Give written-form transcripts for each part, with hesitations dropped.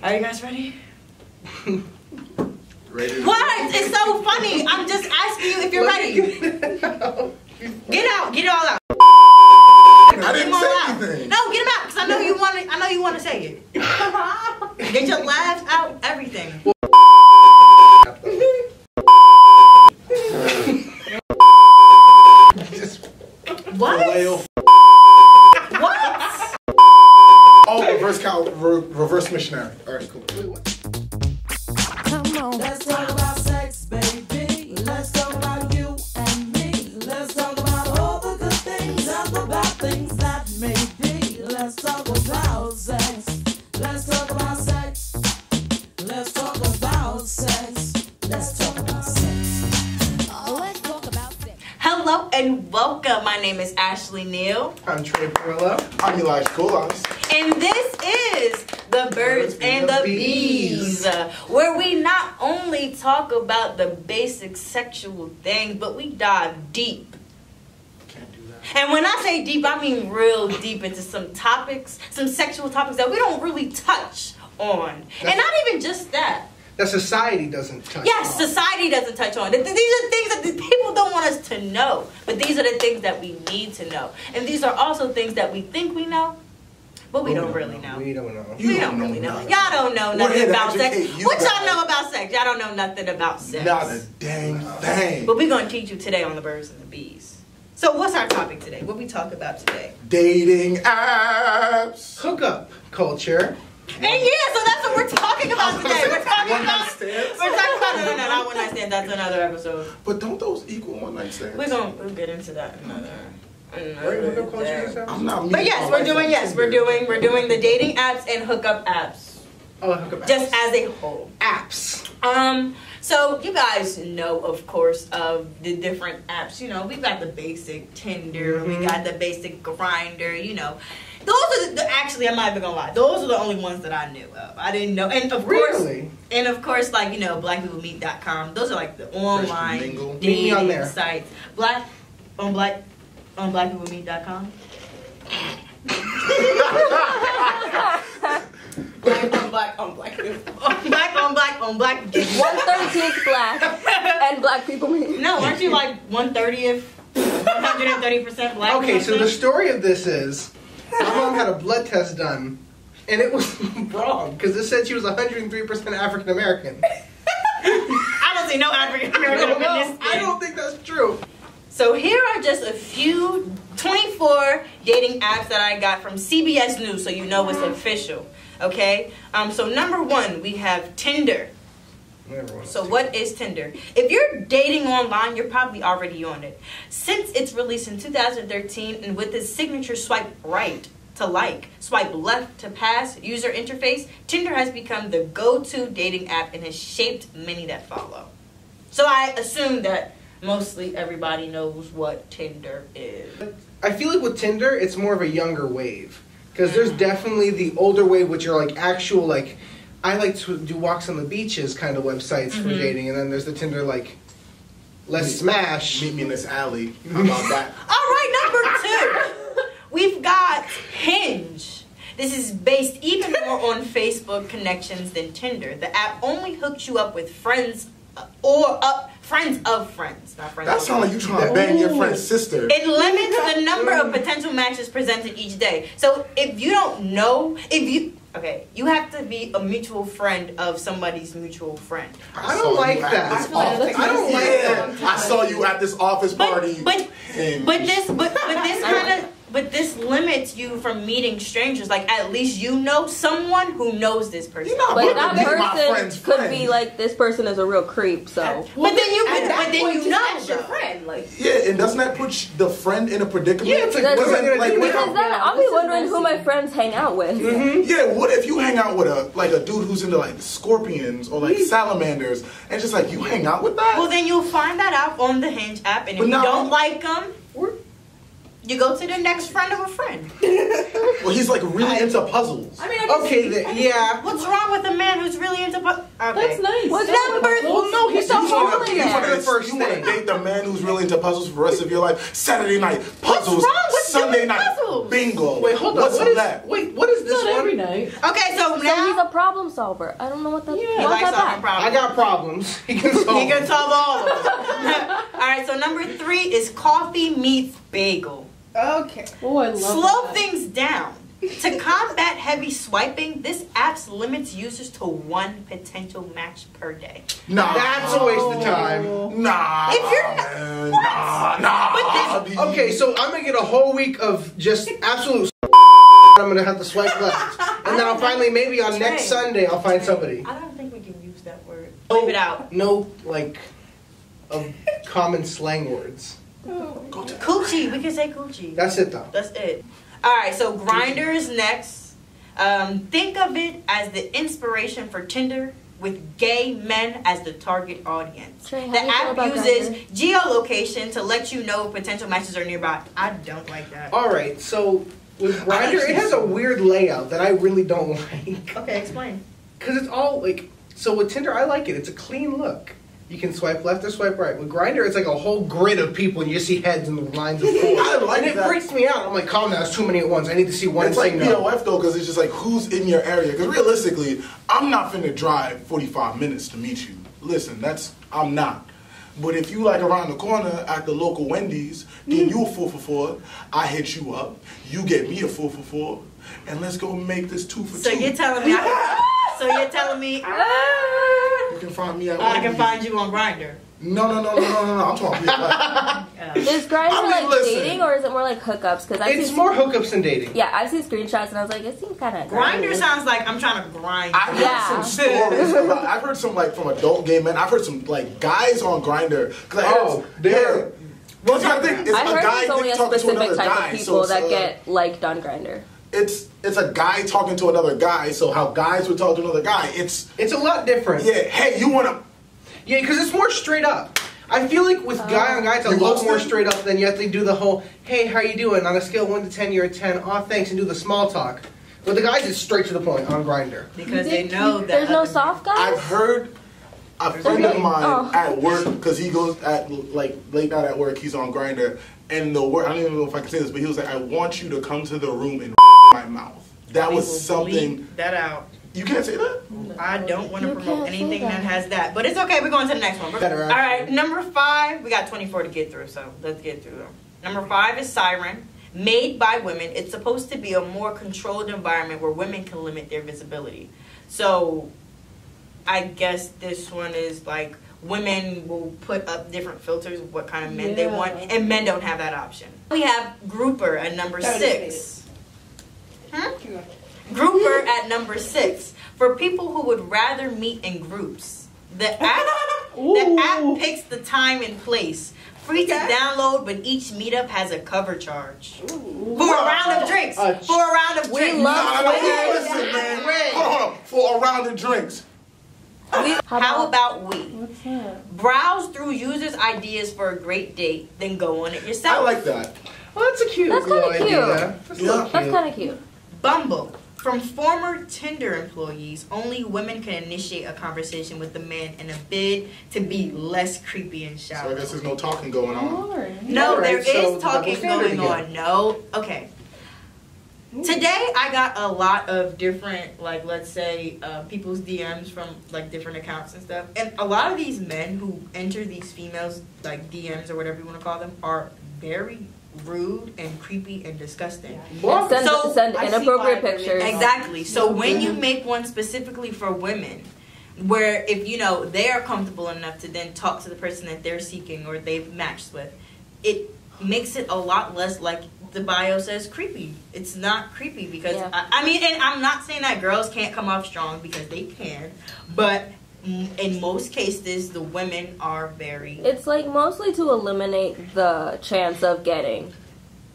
Are you guys ready? Ready? What? It's so funny. I'm just asking you if you're ready. Get out. Get it all out. I didn't say anything. No, get them out because I know you want to. I know you want to say it. Get your laughs out. Everything. What? What? Oh, reverse missionary. All right, cool. Come on. Let's talk about sex, baby. Let's talk about you and me. Let's talk about all the good things and the bad things that may be. Let's talk about sex. Let's talk about sex. Let's talk about sex. Let's talk about sex. Let's talk about sex. Hello and welcome. My name is Ashley Neal. I'm Trey Perillo. I'm Elijah Colas. And this is The Birds and the Bees, where we not only talk about the basic sexual things, but we dive deep. Can't do that. And when I say deep, I mean real deep into some topics, some sexual topics that we don't really touch on. And not even just that. That society doesn't touch Yes, on. society doesn't touch on. These are things that the people don't want us to know. But these are the things that we need to know. And these are also things that we think we know, but we don't really know. We don't know. We don't really know. Y'all don't know nothing about sex. You What y'all guys. know about sex? Y'all don't know nothing about sex. Not a dang thing. But we're going to teach you today on the birds and the bees. So what's our topic today? What we talk about today? Dating apps. Hookup culture. And yeah, so that's what we're talking about today. We're talking One night about... stands. We're talking about... No, not one night stand. That's another episode. But don't those equal one night stands? We'll get into that another Hookup culture is that? I'm not. But yes, we're doing the dating apps and hookup apps. Oh, hookup apps. Just as a whole. apps. So you guys know, of course, of the different apps. You know, we've got the basic Tinder, we got the basic Grinder. You know, those are actually, I'm not even gonna lie, those are the only ones that I knew of. I didn't know, and of course, like blackpeoplemeet.com. Those are like the online Meet me on dating there. sites. Blackpeoplemeet.com. Black on black. 1/13th black and black people meet. No, aren't you like 1/30th, 130% black? Okay, so the story of this is, my mom had a blood test done, and it was wrong, because it said she was 103% African American. I don't see no African American in this. I don't think that's true. So here are just a few 24 dating apps that I got from CBS News, so you know it's official. Okay? So number one, we have Tinder. So what is Tinder? If you're dating online, you're probably already on it. Since its release in 2013 and with its signature swipe right to like, swipe left to pass user interface, Tinder has become the go-to dating app and has shaped many that follow. So I assume that mostly everybody knows what Tinder is. I feel like with Tinder, it's more of a younger wave. Because there's definitely the older wave, which are like actual, like, I like to do walks on the beaches kind of websites for dating. And then there's the Tinder, like, let's smash. Meet me in this alley. How about that? All right, number 2. We've got Hinge. This is based even more on Facebook connections than Tinder. The app only hooks you up with friends friends of friends, not friends. That sounds like you trying to bang your friend's sister. It limits the number of potential matches presented each day. So if you don't know, you have to be a mutual friend of somebody's mutual friend. I don't like that. I don't like that. I saw you at this office party. But this limits you from meeting strangers. Like, at least you know someone who knows this person. But that person could be like, this person is a real creep, so. But then you know your friend, like. Yeah, and doesn't that put the friend in a predicament? Yeah, it's like, I'll be wondering who my friends hang out with. Yeah, what if you hang out with a dude who's into like scorpions or like salamanders, and just like you hang out with that? Well, then you'll find that out on the Hinge app, and if you don't like them, you go to the next friend of a friend. Well, he's like really into puzzles. I mean, yeah. What's wrong with a man who's really into puzzles? Okay. That's nice. What's number? Well, no, he's so You the first want to thing. date the man who's really into puzzles for the rest of your life? Saturday night puzzles. What's wrong with Sunday night bingo. Wait, hold on. What's What is that? Wait, what is this Not every one? night. Okay, so So now he's a problem solver. I don't know what that. he What's likes that solving bad? I problems. got problems. He can solve. He can solve all of them. All right, so number 3 is coffee meets bagel. Okay. Oh, I love Slow that. things down. To combat heavy swiping, this app limits users to 1 potential match per day. Nah, That's a waste of time. Nah, If you're- man, nah. But Okay, so I'm gonna get a whole week of just absolute. I'm gonna have to swipe left, and then I'll finally maybe on next Sunday I'll find somebody. I don't think we can use that word. Leave it out. No, like, of common slang words. Go to Coochie. We can say coochie. That's it though. That's it. All right, so Grindr is next. Think of it as the inspiration for Tinder with gay men as the target audience. Trey, how The do you feel app about uses Grindr? geolocation to let you know potential matches are nearby. I don't like that. All right, so with Grindr, it has a weird layout that I really don't like. Okay, explain. Cause it's all like, so with Tinder I like it. It's a clean look. You can swipe left or swipe right. With Grindr, it's like a whole grid of people, and you see heads and the lines of four. I like and it that. freaks me out. I'm like, calm down. It's too many at once. I need to see one It's and like say no. POF though, because it's just like who's in your area. Because realistically, I'm not finna drive 45 minutes to meet you. Listen, I'm not. But if you like around the corner at the local Wendy's, then you a 4 for 4. I hit you up. You get me a 4 for 4, and let's go make this 2 for 2. So you're telling me? You can find me at I Wendy's. can find you on Grindr. No. I'm talking about Is Grindr I mean, like listen. dating or is it more like hookups? Because It's more hookups than dating. Yeah, I've seen screenshots and I was like, it seems kind of. Grinder sounds like I'm trying to grind. I've heard Yeah. some stories about, I've heard some like from adult gay men. I've heard some like guys on Grindr. Oh, they're- Well, you gotta think, it's I a heard guy there's only a talking to specific another type guy. of So people it's, that get liked on Grindr. it's a guy talking to another guy. So how guys would talk to another guy, it's It's a lot different. yeah. Hey, you wanna? Yeah, because it's more straight up. I feel like with guy on guy, it's a You lot lost more it? straight up than you have to do the whole, hey, how you doing? On a scale of 1 to 10, you're a 10. Aw, thanks, and do the small talk. But the guys is straight to the point on Grindr. Because they know that. There's no soft guys. I've heard a friend of mine Oh. at work, because he goes at like late night at work. He's on Grindr, and the word, I don't even know if I can say this, but he was like, "I want you to come to the room and my mouth." That was something. Bleep that out. You can't say that. I don't want to You promote can't say anything that that. has that, but it's okay. We're going to the next one. Better, All right, number 5. We got 24 to get through, so let's get through them. Number 5 is Siren. Made by women, it's supposed to be a more controlled environment where women can limit their visibility. So, I guess this one is like women will put up different filters of what kind of men they Yeah. want, and men don't have that option. We have Grouper at number That 6. Grouper at number 6. For people who would rather meet in groups, the app picks the time and place. Free to download, but each meetup has a cover charge. For a round of drinks. For a round of drinks. love swingers. Listen, man. Hold on. For a round of drinks. How about we? What's that? Browse through users' ideas for a great date, then go on it yourself. I like that. Well, that's a cute That's kinda little cute. idea. That's a little That's cute. kind of cute. Bumble. From former Tinder employees, only women can initiate a conversation with the man in a bid to be less creepy and So I shallow. guess there's no talking going on. Alright. No, Alright, there is so talking double standard going again. on. No, okay. Today I got a lot of different, like, let's say, people's DMs from like different accounts and stuff, and a lot of these men who enter these females like DMs or whatever you want to call them are very rude and creepy and disgusting. Well, Send, So, send I see inappropriate why pictures. Exactly. So when you make one specifically for women, where if you know they are comfortable enough to then talk to the person that they're seeking or they've matched with, it makes it a lot less like the bio says creepy. It's not creepy because Yeah. I mean, and I'm not saying that girls can't come off strong because they can, but in most cases the women are very It's like mostly to eliminate the chance of getting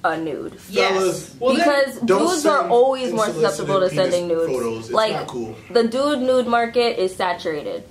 a nude. yes. Fellas, Because don't dudes are send always more unsolicited susceptible to penis sending nudes. photos. It's like not cool. the dude nude market is saturated.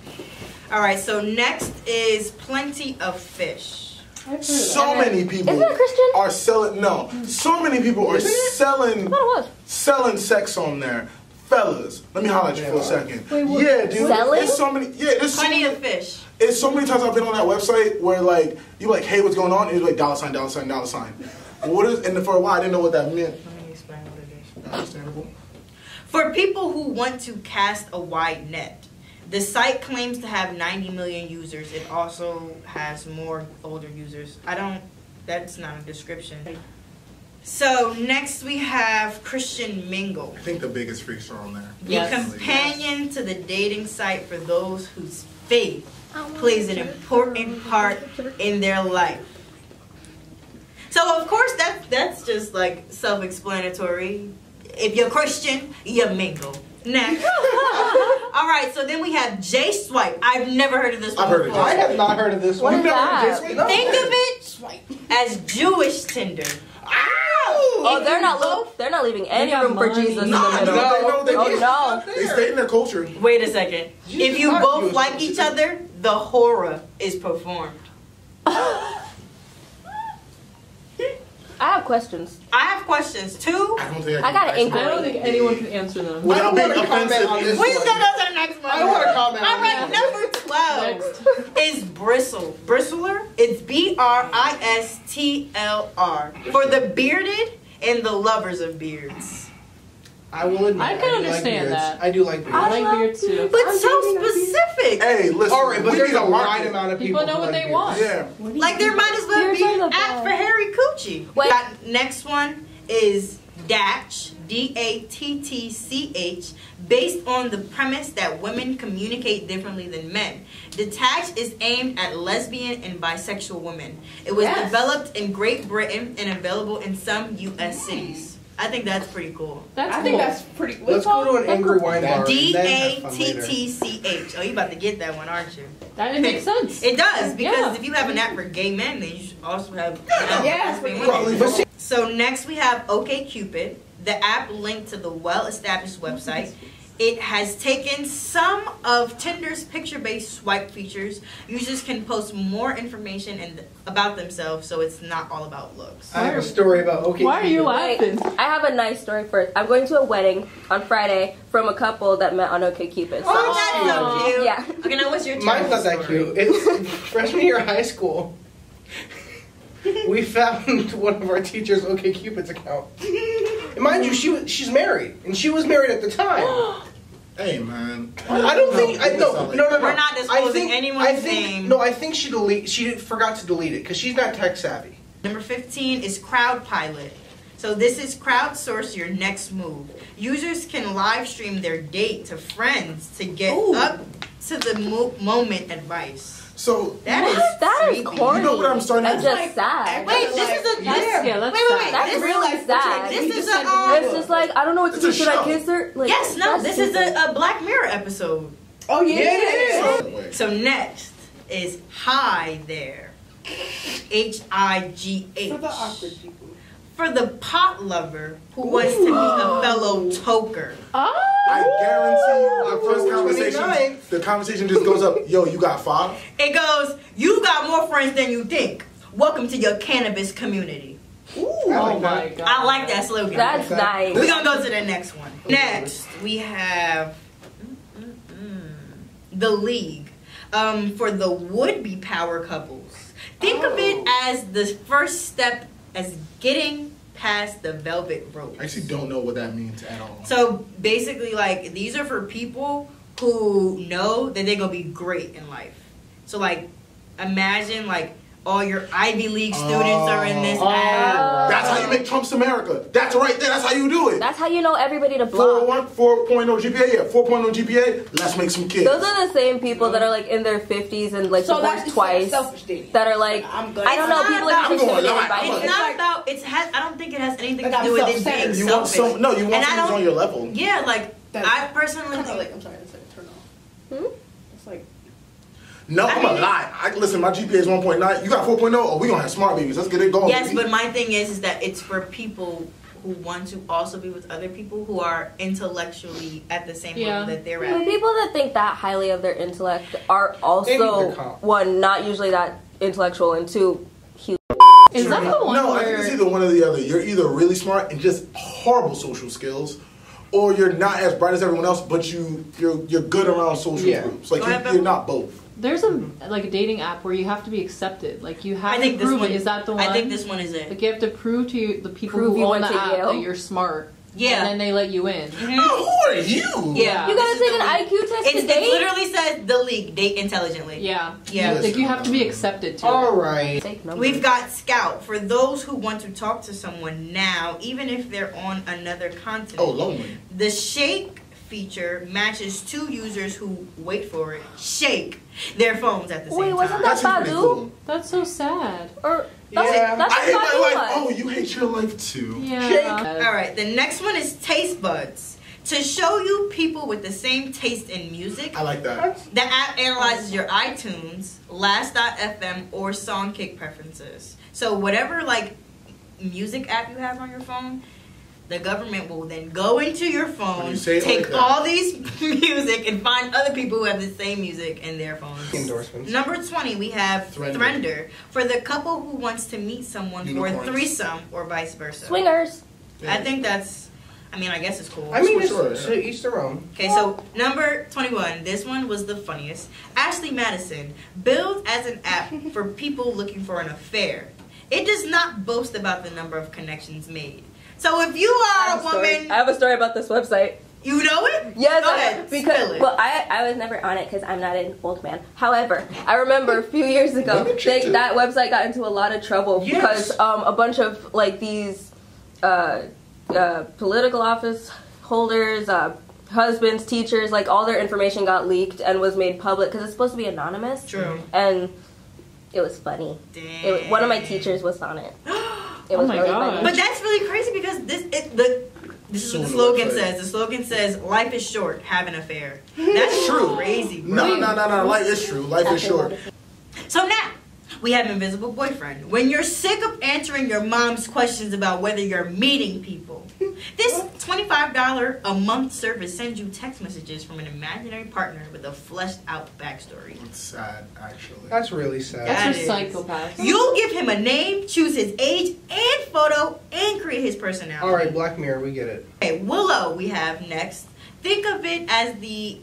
All right. So next is Plenty of Fish. I've heard of So that. many people Isn't that Christian? are selling. No, so many people are selling I thought it was. selling sex on there. Fellas, let me holler at you for a second. Wait, what? Yeah, dude. Selling? There's so many. Yeah, there's so Plenty many. of Fish. It's so many times I've been on that website where like you like, hey, what's going on? And it's like $$, $$, $$. What is, and for a while I didn't know what that meant. Let me explain what it is. Understandable. For people who want to cast a wide net, the site claims to have 90 million users. It also has more older users. That's not a description. So next we have Christian Mingle, I think the biggest freaks are on there. the Yes. companion to the dating site for those whose faith plays an important part in their life. So of course that's just like self-explanatory. If you're Christian, you mingle. Next. All right, so then we have J Swipe. I've never heard of this one I've heard of before. I have not heard of this one. What is that? Think of it as Jewish Tinder. Oh, they're not leaving any got room for money. Jesus in Nah, the middle. they Oh no. They stay in their culture. Wait a second. Jesus If you Christ, both you like each other, the horror is performed. I have questions. I have questions too. I don't think I got an I inquiry. don't think anyone can answer them. I Without don't being want to comment offensive. on this We one. can go to the next one. I don't want to comment All on right, this one. number 12 Next. is bristle. Bristler? It's BRISTLR. For the bearded and the lovers of beards. I will admit, I can do like understand beards. that. I do like beards. I like beards too. But I'm so dating a beard. specific. Hey, listen. All right, but we there's need a wide market. amount of people People know who what like they beards. want. Yeah. Like there might as well Beards be are the an app for best. hairy coochie. Wait. Got next one is Datch, DATTCH, based on the premise that women communicate differently than men. Detached is aimed at lesbian and bisexual women. It was Yes. developed in Great Britain and available in some U.S. cities. I think that's pretty cool. That's I cool. think that's pretty. Let's go to an angry wine bar and D then A have fun T later. T C H. Oh, you about to get that one, aren't you? That makes sense. It does, because Yeah. if you have an app for gay men, then you should also have an app Yes, for lesbian Probably women. for- So next we have OkCupid, the app linked to the well-established website. It has taken some of Tinder's picture-based swipe features. Users can post more information about themselves, so it's not all about looks. I have a story about okay. Why are you Wait, laughing? I have a nice story first. I'm going to a wedding on Friday from a couple that met on OkCupid. So Oh, that's so cute. Yeah. Okay, now what's your Mine's not that story? cute. It's freshman year of high school. We found one of our teachers' OkCupid's account. And mind you, she's married, and she was married at the time. Hey, man. I don't think no. We're not disclosing anyone's I think, name. No, I think she forgot to delete it because she's not tech savvy. Number 15 is Crowdpilot. So this is crowdsource your next move. Users can live stream their date to friends to get up to the moment advice. So, That is That is creepy. corny. You know what I'm starting That's to- just Like, sad. Wait, this is a Yeah, that's wait. sad. That's This really is sad. This is It's just like, I don't know what to It's do. a Should I show. kiss her? Like, yes, no. that's This is stupid. a Black Mirror episode. Oh yeah. Yeah. So next is Hi There, HIGH. For the awkward people. For the pot lover who wants to meet a fellow toker. Oh. I guarantee you, the first October conversation, 29th. the conversation just goes up. Yo, you got 5? It goes, you got more friends than you think. Welcome to your cannabis community. Oh my god. I like that slogan. That's nice. We're gonna go to the next one. Next, we have the League. For the would-be power couples. Think of it as the first step as getting past the velvet rope. I actually don't know what that means at all. So basically, like, these are for people who know that they're gonna be great in life. So like, imagine like all your Ivy League students are in this app. That's how you make Trump's America. That's right there. That's how you do it. That's how you know everybody to block. 4.0 GPA, yeah. 4.0 GPA, let's make some kids. Those are the same people that are like in their 50s and like So divorced that's twice. selfish dating. That are like, I'm good. I don't know, It's people not are about- I'm interested in going inviting. It's live. not about. I don't think it has anything Like, to I'm do with it being self-centered. you want selfish. some? No, you want And I someone who's don't- on your level. Yeah, like That's I personally kind of think. like I'm sorry, that's like a turn off. Hmm? It's like No, I'm gonna lie. Listen, my GPA is 1.9. You got 4.0. Oh, we gonna have smart babies. Let's get it going. Yes, baby. but my thing is that it's for people who want to also be with other people who are intellectually at the same Yeah. level that they're The at. people that think that highly of their intellect are They also, need their comp. one, not usually that intellectual, and two, huge. Is that the one No, I where think it's either one or the other. You're either really smart and just horrible social skills, or you're not as bright as everyone else, but you're good around social Yeah. groups. Like Go ahead, you're Bill. not both. There's a dating app where you have to be accepted. Like you have to prove it. Is that the one? I think this one is it. Like you have to prove to the people Prove who you own went the to app Yale. that you're smart. Yeah. And then they let you in. Oh, who are you? Yeah. You gotta take an IQ test to It date? literally says the league, date intelligently. Yeah. Yeah. Like you have to be accepted to All it. right. Fake numbers. We've got Scout for those who want to talk to someone now, even if they're on another continent. Oh, lonely. The Shake feature matches 2 users who, wait for it, shake their phones at the same Wait, time. wasn't that That's pretty Badu? cool. That's so sad. Or Yeah. that's I hate what my Badu life. was. Oh, you hate your life too. Yeah. All right, the next one is Taste Buds. To show you people with the same taste in music, I like that. the app analyzes your iTunes, Last.fm, or Songkick preferences. So whatever music app you have on your phone, the government will then go into your When phone, you say it take like that. all these music, and find other people who have the same music in their phones. Endorsements. Number 20, we have Thrender. Thrender for the couple who wants to meet someone for a Unicorns. threesome or vice versa. Swingers. I think that's, I guess it's cool. I mean, it's Sure, yeah. to each their own. Okay, so number 21, this one was the funniest. Ashley Madison, built as an app for people looking for an affair. It does not boast about the number of connections made. So if you are a woman, I have a story about this website. you know it? Yes, Go ahead, spill because it. well, I was never on it because I'm not an old man. However, I remember a few years ago Look at you. that website got into a lot of trouble Yes. because a bunch of these political office holders, husbands, teachers, all their information got leaked and was made public because it's supposed to be anonymous. True. And it was funny. Damn. One of my teachers was on it. It was Oh my really God. funny. But that's really crazy because this is what the So slogan website. says. The slogan says, "Life is short, have an affair." That's True. crazy, bro. No. Life is true. Life is short. So now, we have Invisible Boyfriend. When you're sick of answering your mom's questions about whether you're meeting people, this $25 a month service sends you text messages from an imaginary partner with a fleshed out backstory. It's sad, actually. That's really sad. That's for That is- psychopaths. You'll give him a name, choose his age and photo, and create his personality. All right, Black Mirror, we get it. Okay, Willow we have next. Think of it as the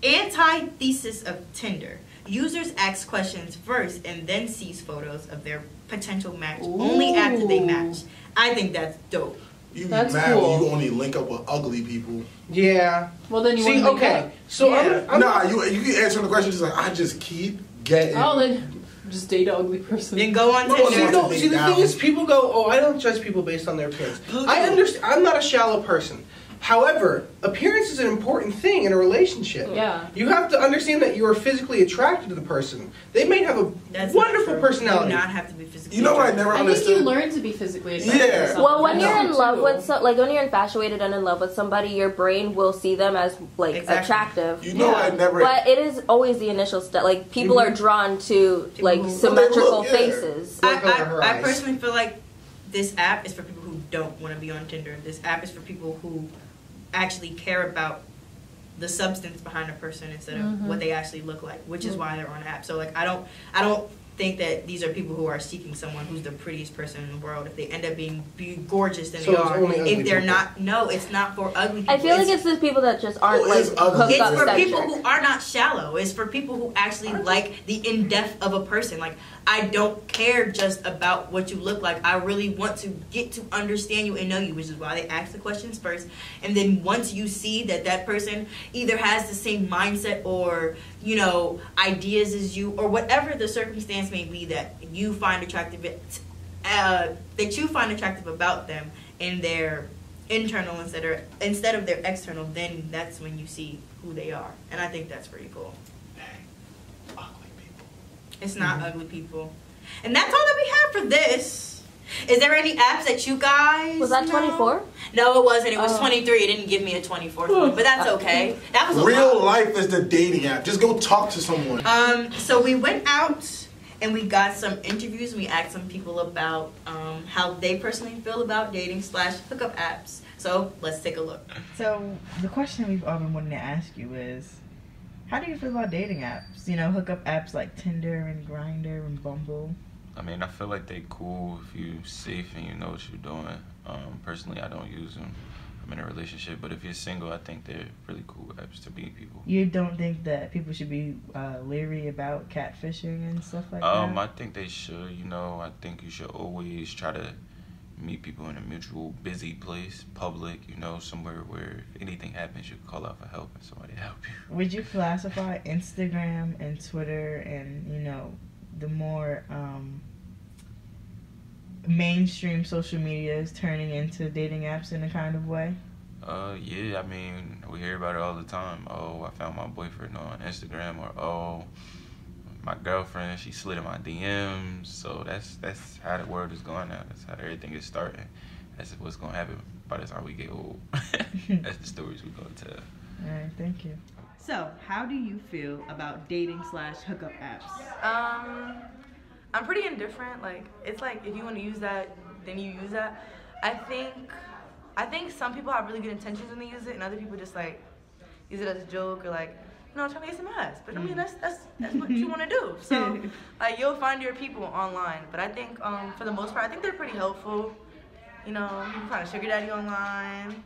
antithesis of Tinder. Users ask questions first and then sees photos of their potential match only after they match. I think that's dope. You be That's mad cool. when you only link up with ugly people. Yeah. Well, then you See, want to okay. So Yeah. I'm Nah, you keep answering the question just like, I just keep getting. Oh, then just date an ugly person. Then go on No, Tinder. See, want no, to see, the date thing is, down. people go, "Oh, I don't judge people based on their appearance." I understand. I'm not a shallow person. However, appearance is an important thing in a relationship. Yeah. You have to understand that you are physically attracted to the person. They may have a That's wonderful not true. personality. You do not have to be physically. You know what I attracted. never I think you understood? learn to be physically attracted Yeah. to someone. Well, when That's you're in true, love too. with when you're infatuated and in love with somebody, your brain will see them as Exactly. attractive. You know Yeah. I never. But it is always the initial step. People are drawn to People who- symmetrical Well, they look, yeah. faces. Look over her I eyes. personally feel like this app is for people who don't want to be on Tinder. This app is for people who actually care about the substance behind a person instead of what they actually look like, which is why they're on app. So I don't think that these are people who are seeking someone who's the prettiest person in the world. If they end up being gorgeous, then So they it's are. only ugly If they're people. not, no, it's not for ugly people. I feel like it's the people that just aren't Who is ugly? It's hookup for centric. people who are not shallow. It's for people who actually like the in-depth of a person. Like, I don't care just about what you look like. I really want to get to understand you and know you, which is why they ask the questions first. And then once you see that that person either has the same mindset or, ideas as you, or whatever the circumstance may be that you find attractive, about them in their internal instead of their external, then that's when you see who they are. And I think that's pretty cool. Ugly people. It's not ugly people. And that's all that we have for this. Is there any apps that you guys Was that know? 24? No, it wasn't. It was Oh. 23. It didn't give me a 24th one, but that's okay. That was a Real lot. life is the dating app. Just go talk to someone. So we went out and we got some interviews and we asked some people about how they personally feel about dating / hookup apps. So let's take a look. So the question we've all been wanting to ask you is, how do you feel about dating apps? Hookup apps like Tinder and Grindr and Bumble. I mean, I feel like they cool if you safe and you know what you're doing. Personally, I don't use them. I'm in a relationship. But if you're single, I think they're really cool apps to meet people. You don't think that people should be leery about catfishing and stuff like that? I think they should. You know, I think you should always try to meet people in a mutual busy place, public, you know, somewhere where if anything happens, you can call out for help and somebody help you. Would you classify Instagram and Twitter and, you know, the more mainstream social media is turning into dating apps in a kind of way? Yeah, I mean, we hear about it all the time. Oh, I found my boyfriend on Instagram, or oh, my girlfriend, she slid in my DMs. So that's how the world is going now. That's how everything is starting. That's what's gonna happen by the time we get old. That's the stories we're gonna tell. All right, thank you. So, how do you feel about dating/hookup apps? I'm pretty indifferent. Like, it's like if you want to use that, then you use that. I think some people have really good intentions when they use it, and other people just like use it as a joke or like, you know, trying to get some ass. But I mean, that's what you want to do. So like, you'll find your people online. But I think for the most part, I think they're pretty helpful. You know, you can find a sugar daddy online,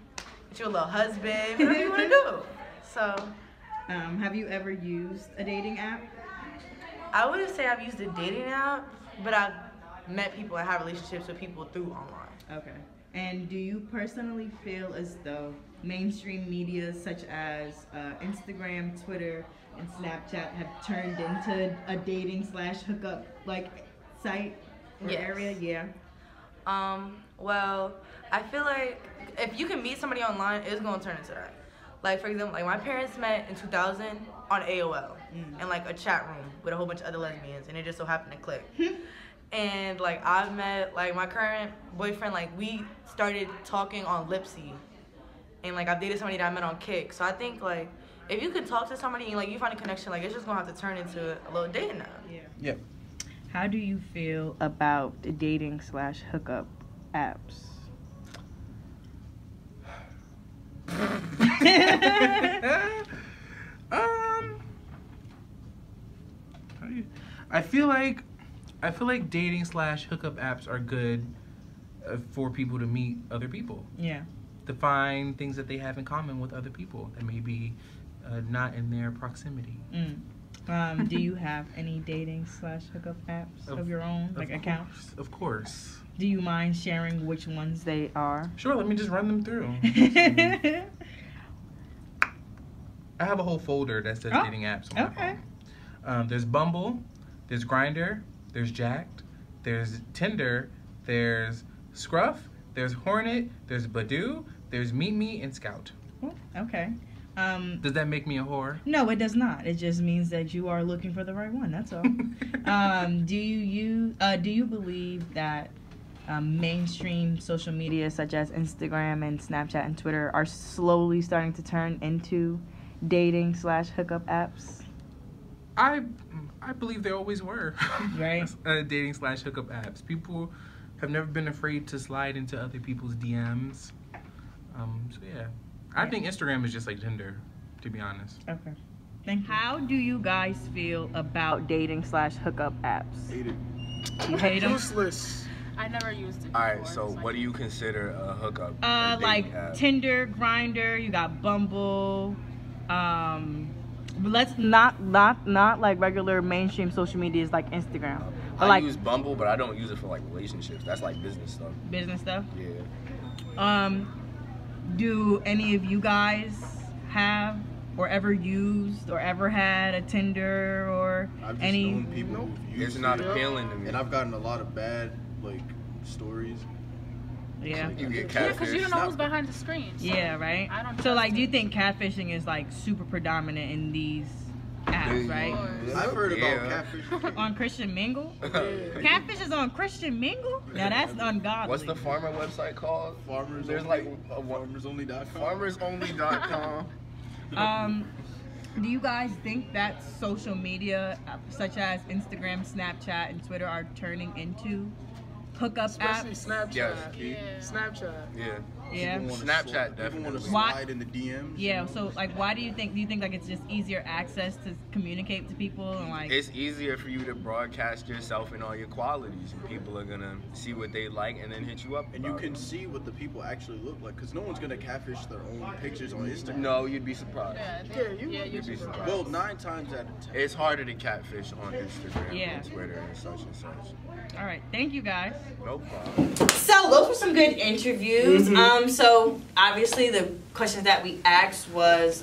get your little husband, whatever you want to do. So, have you ever used a dating app? I wouldn't say I've used a dating app, but I've met people and had relationships with people through online. Okay. And do you personally feel as though mainstream media such as Instagram, Twitter, and Snapchat have turned into a dating/hookup like site or area? Yeah. Well, I feel like if you can meet somebody online, it's gonna turn into that. Like, for example, like my parents met in 2000 on AOL in like a chat room with a whole bunch of other lesbians, and it just so happened to click. And like I've met like my current boyfriend, like we started talking on Lipsy, and like I've dated somebody that I met on Kick. So I think like if you can talk to somebody and like you find a connection, like it's just gonna have to turn into a little dating now. Yeah. Yep. How do you feel about the dating/hookup apps? I feel like dating/hookup apps are good for people to meet other people. Yeah. To find things that they have in common with other people that may be not in their proximity. Do you have any dating/hookup apps of your own, like accounts? Of course. Do you mind sharing which ones they are? Sure, let me just run them through. I have a whole folder that says dating apps on my phone. There's Bumble, there's Grindr, there's Jacked, there's Tinder, there's Scruff, there's Hornet, there's Badoo, there's Meet Me, and Scout. Oh, okay. Does that make me a whore? No, it does not. It just means that you are looking for the right one. That's all. Do you believe that mainstream social media such as Instagram and Snapchat and Twitter are slowly starting to turn into dating/hookup apps? I believe there always were. Right. Dating/hookup apps. People have never been afraid to slide into other people's DMs. So yeah. I think Instagram is just like Tinder, to be honest. Okay. Thank you. How do you guys feel about dating/hookup apps? Hate it. You hate them? Useless. I never used it. Alright, so what do you consider a hookup? Like Tinder, Grindr, you got Bumble. Let's not like regular mainstream social medias like Instagram. But I use Bumble, but I don't use it for like relationships. That's like business stuff. Business stuff? Yeah. Do any of you guys have or ever used or ever had a Tinder or I've just any? known people who've used It's not it, appealing to me. and I've gotten a lot of bad like stories. Yeah. You get Yeah, because you catfish. don't know who's behind the screen. So Yeah, right? I don't So like, trust do you it. think catfishing is like super predominant in these apps, right? I've heard about Yeah. catfish. On Christian Mingle? Catfish is on Christian Mingle? Now that's ungodly. What's the farmer website called? Farmers. There's only, like a farmersonly.com. farmersonly.com. Do you guys think that social media, such as Instagram, Snapchat, and Twitter, are turning into hookup Especially apps? Snapchat. Yes. Yeah. Snapchat. Yeah. Yeah. Snapchat People want to Why- slide in the DMs. Yeah. So like, why do you think like it's just easier access to communicate to people and like? It's easier for you to broadcast yourself and all your qualities, and people are gonna see what they like and then hit you up. And you can see what the people actually look like, because no one's gonna catfish their own pictures on Instagram. No, you'd be surprised. You'd be surprised. Well, 9 times out of 10. It's harder to catfish on Instagram Yeah. and Twitter and such and such. All right. Thank you guys. No problem. So those were some good interviews. So obviously the questions that we asked was,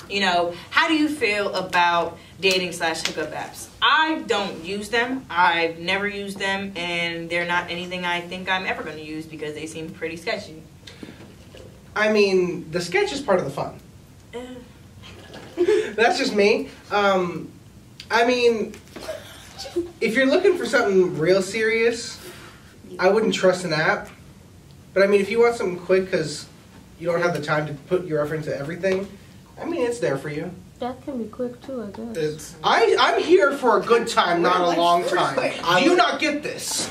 you know, how do you feel about dating / hookup apps? I don't use them. I've never used them, and they're not anything I think I'm ever going to use because they seem pretty sketchy. I mean, the sketch is part of the fun. That's just me. I mean, if you're looking for something real serious, I wouldn't trust an app. But I mean, if you want something quick because you don't have the time to put your effort into everything, I mean, it's there for you. That can be quick too, I guess. I'm here for a good time, not a long time. Do you not get this?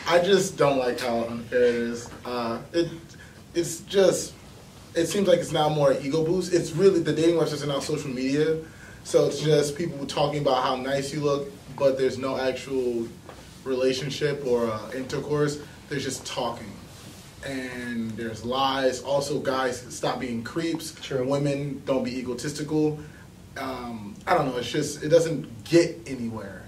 I just don't like how unfair it is. It's just, it seems like it's now more an ego boost. It's really, the dating websites are now social media. So it's just people talking about how nice you look, but there's no actual relationship or intercourse. There's just talking. And there's lies. Also, guys, stop being creeps. True. Women, don't be egotistical. I don't know. It's just, it doesn't get anywhere.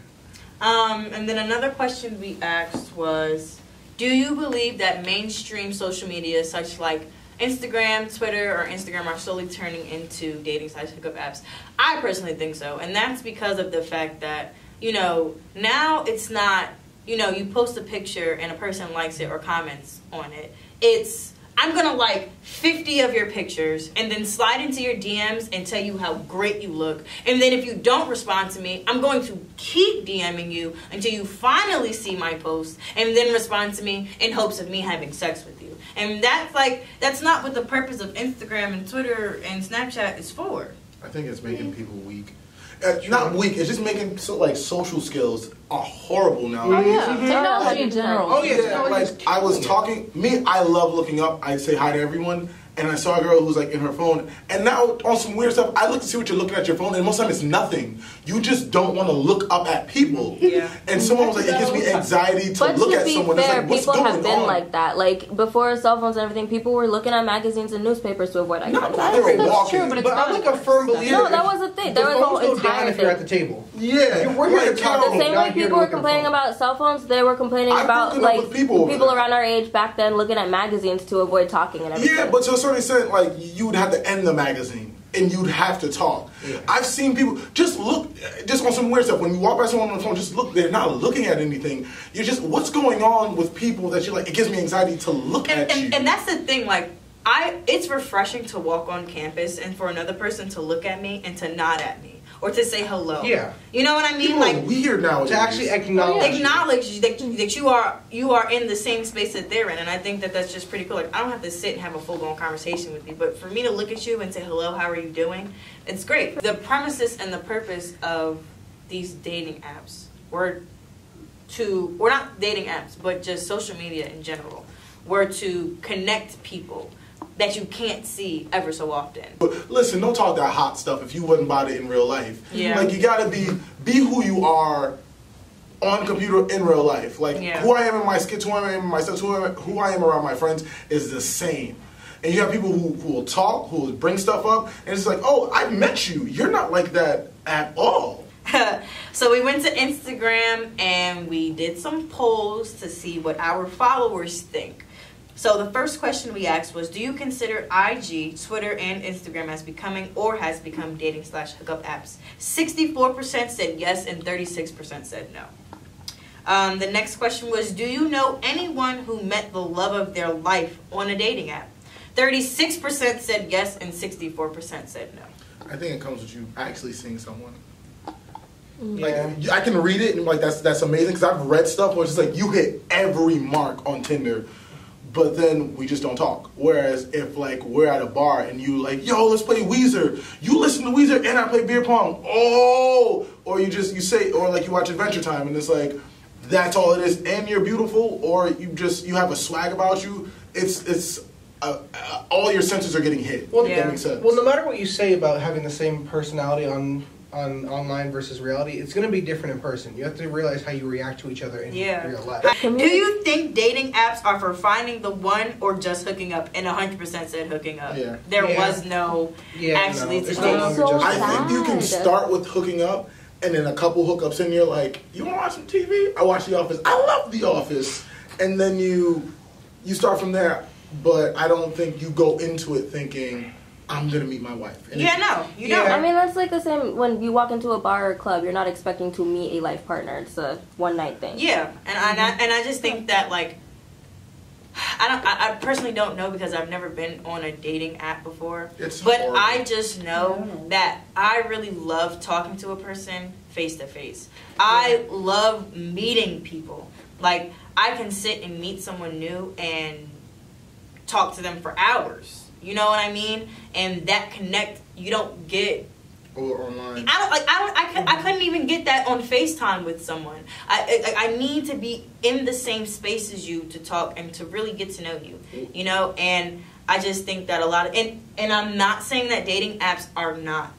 And then another question we asked was, do you believe that mainstream social media, such like Instagram, Twitter, or Instagram, are slowly turning into dating / hookup apps? I personally think so. And that's because of the fact that, you know, now it's not, you know, you post a picture and a person likes it or comments on it. It's, I'm going to like 50 of your pictures and then slide into your DMs and tell you how great you look. And then if you don't respond to me, I'm going to keep DMing you until you finally see my post and then respond to me in hopes of me having sex with you. And that's like, that's not what the purpose of Instagram and Twitter and Snapchat is for. I think it's making people weak. Not weak, it's just making social skills are horrible now. Oh yeah, technology in general. Oh yeah, like I was talking, I love looking up, I say hi to everyone, and I saw a girl who was like in her phone, and now on some weird stuff, I look to see what you're looking at your phone, and most of the time it's nothing. You just don't want to look up at people. Yeah. And someone was like, it gives me anxiety to look at someone. But to be fair, like, people have been like that. Like before cell phones and everything, people were looking at magazines and newspapers to avoid eye contact. That's true, but I'm like a firm believer. No, that was a thing. That was phones the go entire down if thing. you're at the table. Yeah, we're here to talk. The same way people were complaining about cell phones, they were complaining about like people around our age back then looking at magazines to avoid talking and everything. Yeah, but to a certain extent, like you would have to end the magazine and you'd have to talk. Yeah. I've seen people just look, just on some weird stuff. When you walk by someone on the phone, just look. They're not looking at anything. You're just, what's going on with people that you're like? It gives me anxiety to look at you. And that's the thing, like. It's refreshing to walk on campus and for another person to look at me and to nod at me or to say hello. Yeah, you know what I mean. People like are weird now to actually acknowledge that you are in the same space that they're in, and I think that that's just pretty cool. Like I don't have to sit and have a full blown conversation with you, but for me to look at you and say hello, how are you doing? It's great. The premises and the purpose of these dating apps were not dating apps, but just social media in general, were to connect people that you can't see ever so often. But listen, don't talk that hot stuff if you wasn't about it in real life. Yeah. Like you gotta be who you are on computer in real life. Like who I am in my skits, who I am in my sets, who I am around my friends is the same. And you have people who will talk, who will bring stuff up, and it's like, oh, I met you. You're not like that at all. So we went to Instagram and we did some polls to see what our followers think. So the first question we asked was, do you consider IG, Twitter, and Instagram as becoming or has become dating / hookup apps? 64% said yes and 36% said no. The next question was, do you know anyone who met the love of their life on a dating app? 36% said yes and 64% said no. I think it comes with you actually seeing someone. Yeah. Like I can read it and like that's amazing because I've read stuff where it's just like you hit every mark on Tinder. But then we just don't talk. Whereas if like we're at a bar and you like, yo, let's play Weezer. You listen to Weezer and I play beer pong. Oh, or you say, or like you watch Adventure Time and it's like, that's all it is. And you're beautiful, or you have a swag about you. It's all your senses are getting hit. Well, That makes sense. Well, no matter what you say about having the same personality on online versus reality, it's going to be different in person. You have to realize how you react to each other in real life. Do you think dating apps are for finding the one or just hooking up? And 100% said hooking up. Yeah. There was no actually. I think you can start with hooking up, and then a couple hookups in, you're like, you want to watch some TV? I watch The Office. I love The Office. And then you start from there. But I don't think you go into it thinking, I'm going to meet my wife. And you don't. I mean, that's like the same when you walk into a bar or a club. You're not expecting to meet a life partner. It's a one-night thing. Yeah, and I just think that, like, I personally don't know because I've never been on a dating app before. But horrible. I just know that I really love talking to a person face to face. I love meeting people. Like, I can sit and meet someone new and talk to them for hours. You know what I mean? And that connect you don't get or online. I couldn't even get that on FaceTime with someone. I need to be in the same space as you to talk and to really get to know you. You know, and I just think that a lot of and I'm not saying that dating apps are not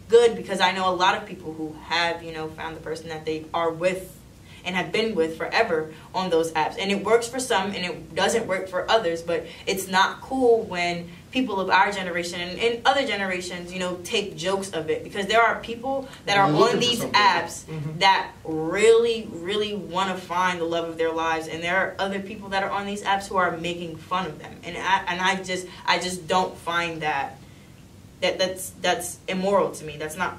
good, because I know a lot of people who have, you know, found the person that they are with and have been with forever on those apps. And it works for some and it doesn't work for others, but it's not cool when people of our generation and other generations, you know, take jokes of it, because there are people that are on these apps that really, really want to find the love of their lives, and there are other people that are on these apps who are making fun of them, and I just don't find that's immoral to me. That's not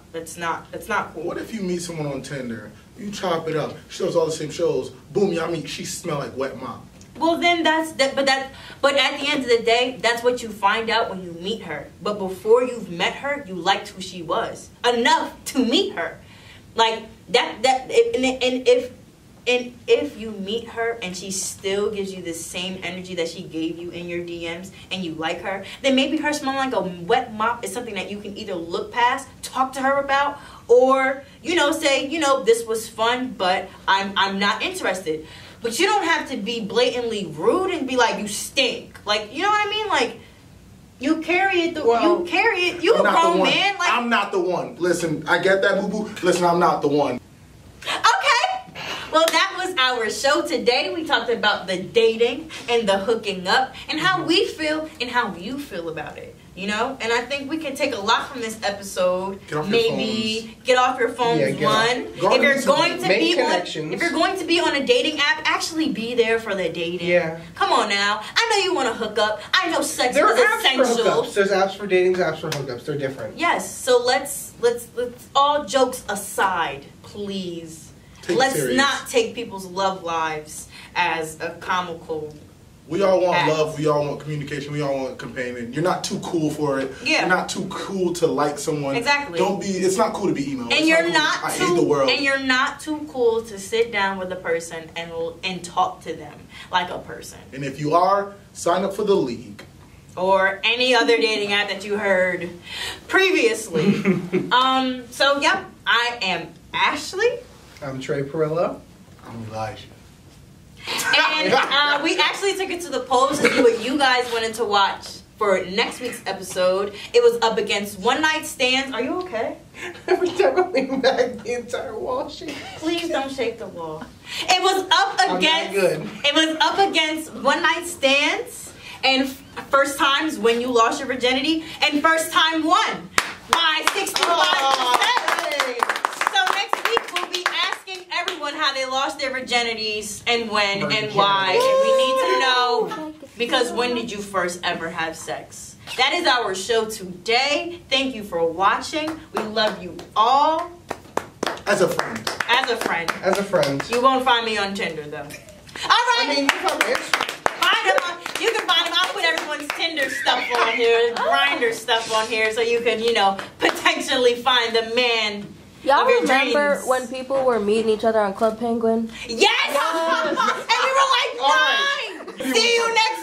cool. What if you meet someone on Tinder, you chop it up, shows all the same shows, boom, y'all meet, she smell like wet mop. Well, then but at the end of the day, that's what you find out when you meet her. But before you've met her, you liked who she was enough to meet her, like that. And if you meet her and she still gives you the same energy that she gave you in your DMs and you like her, then maybe her smelling like a wet mop is something that you can either look past, talk to her about, or, you know, say, you know, this was fun, but I'm not interested. But you don't have to be blatantly rude and be like, you stink. Like, you know what I mean? Like, you carry it. You carry it. You a grown man. Like, I'm not the one. Listen, I get that, boo-boo. Listen, I'm not the one. Okay. Well, that was our show today. We talked about the dating and the hooking up and how we feel and how you feel about it. You know, and I think we can take a lot from this episode. Maybe get off your phones. If you're going to be on a dating app, actually be there for the dating. Yeah. Come on now. I know you want to hook up. I know sex is essential. There's apps for dating, apps for hookups. They're different. Yes. So let's all jokes aside, please. Let's not take people's love lives as a comical. We all want love. We all want communication. We all want companion. You're not too cool for it. Yeah. You're not too cool to like someone. Exactly. It's not cool to be emo. And I hate the world. And you're not too cool to sit down with a person and talk to them like a person. And if you are, sign up for the league. Or any other dating app that you heard previously. So yeah, I am Ashley. I'm Trey Perillo. I'm Elijah. And we actually took it to the polls to see what you guys wanted to watch for next week's episode. It was up against one night stands. Are you okay? Every time I lean back, the entire wall shakes. Please don't shake the wall. It was up against one night stands and first times when you lost your virginity, and first time won by 65%. So next week we'll be asking everyone how they lost their virginities and when and why. And we need to know, because when did you first ever have sex? That is our show today. Thank you for watching. We love you all. As a friend. As a friend. As a friend. You won't find me on Tinder though. All right. I mean, you can find them. I'll put everyone's Tinder stuff on here, Grindr stuff on here, so you can, potentially find the man. Y'all remember when people were meeting each other on Club Penguin? Yes! And we were like, 9! See you next